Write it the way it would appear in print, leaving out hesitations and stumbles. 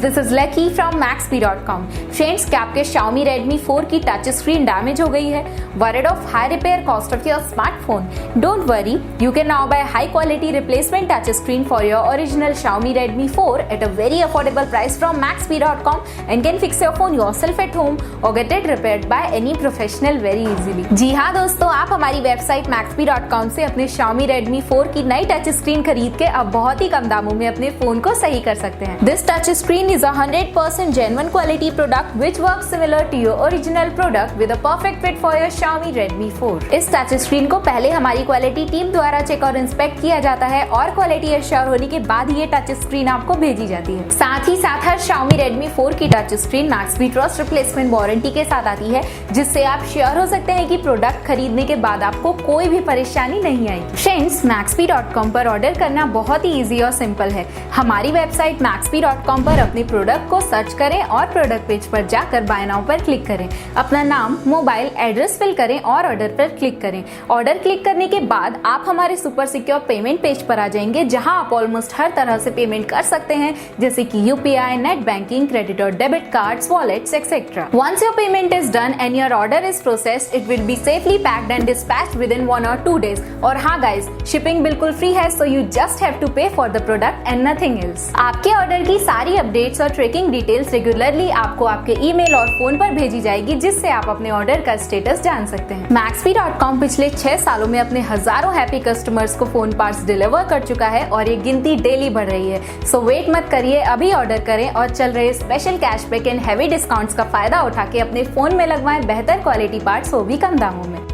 this is Lucky from Maxbhi.com. Friends, क्या आपके Xiaomi Redmi 4 की टच स्क्रीन डैमेज हो गई है? Worried of high repair cost of your smartphone? Don't worry, you can now buy high quality replacement touch screen for your original Xiaomi Redmi 4 at a very affordable price from Maxbhi.com and can fix your phone yourself at home or get it repaired by any professional very easily. जी हाँ दोस्तों, आप हमारी website Maxbhi.com से अपने Xiaomi Redmi 4 की नई touch screen खरीद के अब बहुत ही कम दामों में अपने फोन को सही कर सकते हैं। This touch screen is a 100% genuine quality product which works similar to your original product with a perfect fit for your Xiaomi Redmi 4. इस टच स्क्रीन को पहले हमारी क्वालिटी टीम द्वारा चेक और इंस्पेक्ट किया जाता है और क्वालिटी एश्योर होने के बाद ही ये टच स्क्रीन आपको भेजी जाती है। साथ ही साथ हर Xiaomi Redmi 4 की touch screen Maxbhi trust replacement warranty के साथ आती है, जिससे आप श्योर हो सकते हैं कि प्रोडक्ट खरीदने के बाद आपको कोई भी परेशानी नहीं आएगी। फ्रेंड्स, Maxbhi.com पर ऑर्डर करना बहुत ही इजी और सिंपल है। हमारी वेबसाइट Maxbhi.com पर अपने प्रोडक्ट को सर्च करें और प्रोडक्ट पेज पर जाकर बाय नाउ पर क्लिक करें। अपना नाम, मोबाइल, एड्रेस फिल करें और ऑर्डर पर क्लिक करें। ऑर्डर क्लिक करने के बाद आप हमारे सुपर सिक्योर पेमेंट पेज पर आ जाएंगे, जहां आप ऑलमोस्ट हर तरह से पेमेंट कर सकते हैं, जैसे कि यूपीआई, नेट बैंकिंग, क्रेडिट और debit cards, wallets etcetera. Once your payment is done and your order is processed, it will be safely packed and dispatched within 1 or 2 days. और हाँ गाइज, शिपिंग बिल्कुल free है, so you just have to pay for the product and nothing else. आपके order की सारी updates और tracking details regularly आपको आपके ईमेल और फोन पर भेजी जाएगी, जिससे आप अपने ऑर्डर का स्टेटस जान सकते हैं। Maxbhi.com पिछले 6 सालों में अपने हजारों हैप्पी कस्टमर्स को फोन पार्ट्स डिलीवर कर चुका है और ये गिनती डेली बढ़ रही है। सो वेट मत करिए, अभी ऑर्डर करें और चल रहे special cashback and heavy discounts का फायदा उठा के अपने फोन में लगवाएं बेहतर क्वालिटी पार्ट्स, वो भी कम दामों में।